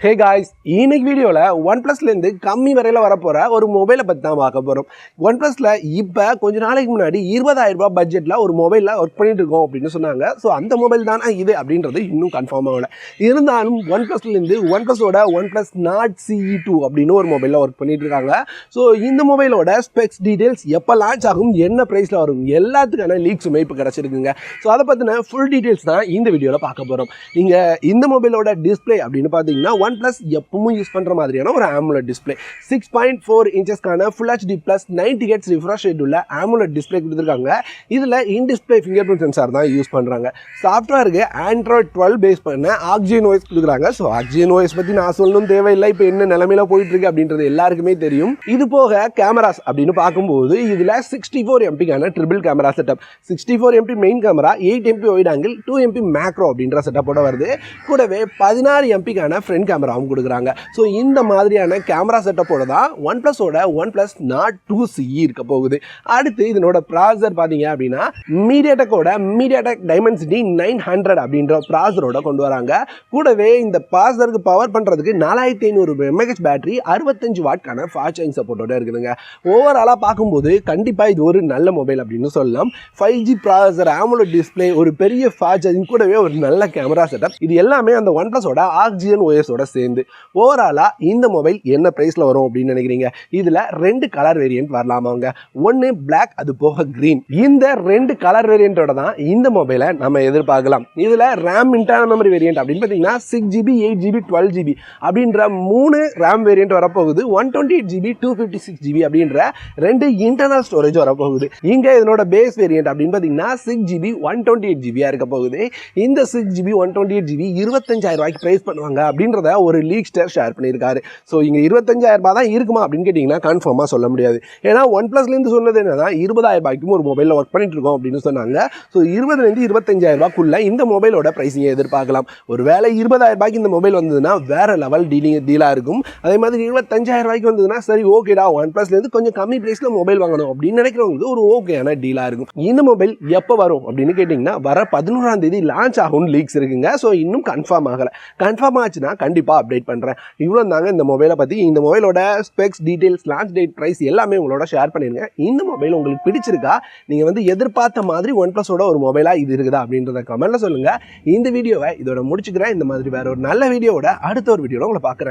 Hey guys, இன்னைக்கு வீடியோல OnePlusல இருந்து கம்மி விலையில வரப்போற ஒரு மொபைலை பத்தி தான் பார்க்க போறோம். OnePlusல இப்ப கொஞ்ச நாளைக்கு முன்னாடி 20000 ரூபாய் பட்ஜெட்ல ஒரு மொபைல்ல வர்க் பண்ணிட்டு இருக்கோம் அப்படினு சொன்னாங்க. சோ அந்த மொபைல் தானா இது அப்படின்றது இன்னும் கன்ஃபார்ம் ஆகல. இருந்தாலும் OnePlusல இருந்து OnePlusோட OnePlus Nord CE2 அப்படினு ஒரு மொபைல்ல வர்க் பண்ணிட்டு இருக்காங்க. சோ இந்த மொபைலோட ஸ்பெக்ஸ் டீடைல்ஸ் எப்ப லான்ச் ஆகும், என்ன பிரைஸ்ல வரும், எல்லாத்துக்கான லீக்ஸுமே இப்ப கிடைச்சிருக்குங்க. சோ அத பத்தின ஃபுல் டீடைல்ஸ் தான் இந்த வீடியோல பார்க்க போறோம். நீங்க இந்த மொபைலோட டிஸ்ப்ளே அப்படினு பாத்தீங்கன்னா OnePlus எப்பவும் யூஸ் பண்ற மாதிரியான ஒரு AMOLED display 6.4 இன்ச்சஸ்க்கான Full HD Plus 90 Hz refresh rate உள்ள AMOLED டிஸ்ப்ளே கொடுத்திருக்காங்க. இதுல இன் டிஸ்ப்ளே ஃபிங்கர்பிரிண்ட் சென்சார் தான் யூஸ் பண்றாங்க. சாஃப்ட்வேருக்கு Android 12 பேஸ் பண்ண OxygenOS கொடுக்குறாங்க. சோ OxygenOS பத்தி நான் சொல்லணும் தேவையில்லை, இப்போ என்ன நிலைமையில போயிட்டு இருக்கு அப்படின்றது எல்லாருக்குமே தெரியும். இது போக கேமராஸ் அப்படின்னு பார்க்கும்போது இதுல 64 MP triple camera setup, 64 MP main camera, 8 MP wide angle, 2 MP macro அப்படின்ற செட்டப்போட வருது. கூடவே 16 MP ஃப்ரண்ட் கேமராவும் கொடுக்குறாங்க. ஸோ இந்த மாதிரியான கேமரா செட்டப்போட தான் OnePlusோட OnePlus Nord 2 CE இருக்க போகுது. அடுத்து இதனோட ப்ராசஸர் பார்த்தீங்க அப்படின்னா MediaTek Dimensity 900 அப்படின்ற ப்ராசஸரோட கொண்டு வராங்க. கூடவே இந்த ப்ராசஸருக்கு பவர் பண்ணுறதுக்கு 4500 mAh பேட்டரி 65 வாட்கான ஃபாஸ்ட் சார்ஜிங் சப்போர்ட்டோட இருக்குதுங்க. ஓவராலாக பார்க்கும்போது கண்டிப்பாக இது ஒரு நல்ல மொபைல் அப்படின்னு சொல்லலாம். 5G ப்ராசஸர், AMOLED டிஸ்பிளே, ஒரு பெரிய ஃபாஸ்ட் சார்ஜிங், கூடவே ஒரு நல்ல கேமரா செட்டப், இது எல்லாமே அந்த OnePlusோட OxygenOS சேர்ந்து ஓவராலா இந்த மொபைல் என்ன பிரைஸ்ல வரும் அப்படின்னு நினைக்கிறீங்க? இதுல 2 கலர் வேரியன்ட் வரலாமாங்க. ஒன்னு Black, அது போக Green. இந்த 2 கலர் வேரியன்ட்டோட தான் இந்த மொபைலை நம்ம எதிர்பார்க்கலாம். இதுல RAM இன்டர்னல் மெமரி வேரியன்ட் அப்படின்னு பார்த்தீங்கன்னா 6GB, 8GB, 12GB அப்படின்ற 3 RAM வேரியன்ட் வரப்போகுது. 128GB, 256GB அப்படின்ற 2 இன்டர்னல் ஸ்டோரேஜ் வரப்போகுது. இங்க இதனோட பேஸ் வேரியன்ட் அப்படின்னு பார்த்தீங்கன்னா 6GB, 128GB இருக்க போகுது. இந்த 6GB, 128GB 25000 ரூபாய்க்கு பிரைஸ் பண்ணுவாங்க அப்படின்றத ஒரு லீக்ஸ்டர் ஷேர் பண்ணியிருக்காரு. ஸோ இங்கே 25000 ரூபாய் தான் இருக்குமா அப்படின்னு கேட்டிங்கன்னா கன்ஃபார்மாக சொல்ல முடியாது. ஏன்னா OnePlusலேருந்து சொன்னது என்னன்னா 20000 ரூபாய்க்கும் ஒரு மொபைலில் ஒர்க் பண்ணிட்டு இருக்கோம் அப்படின்னு சொன்னாங்க. ஸோ 20,000 25000 ரூபாய்க்குள்ள இந்த மொபைலோட ப்ரைஸிங்கை எதிர்பார்க்கலாம். ஒரு வேலை 20000 ரூபாய்க்கு இந்த மொபைல் வந்ததுன்னா வேற லெவல் டீலாக இருக்கும். அதே மாதிரி 25000 ரூபாய்க்கு வந்ததுன்னா சரி ஓகேடா, OnePlusலேருந்து கொஞ்சம் கம்மி ப்ரைஸில் மொபைல் வாங்கணும் அப்படின்னு நினைக்கிறவங்களுக்கு ஒரு ஓகேயான டீலாக இருக்கும். இந்த மொபைல் எப்போ வரும் அப்படின்னு கேட்டிங்கன்னா வர 11ஆம் தேதி லான்ச் ஆகும்னு லீக்ஸ் இருக்குங்க. ஸோ இன்னும் கன்ஃபார்ம் ஆகலை. கன்ஃபார்ம் ஆச்சுன்னா கண்டிப்பாக அப்டேட் பண்ணுறேன். இவ்வளோ தாங்க இந்த மொபைலை பற்றி. இந்த மொபைலோட specs details, launch date, price எல்லாமே உங்களோட ஷேர் பண்ணிருங்க. இந்த மொபைல் உங்களுக்கு பிடிச்சிருக்கா, நீங்கள் எதிர்பார்த்த மாதிரி OnePlusோட ஒரு மொபைலாக இது இருக்குதா அப்படின்றத கமெண்ட்ல சொல்லுங்கள். இந்த வீடியோவை இதோட முடிச்சுக்கிறேன். இந்த மாதிரி வேற ஒரு நல்ல வீடியோவோட அடுத்த ஒரு வீடியோட உங்களை பார்க்குறேன்.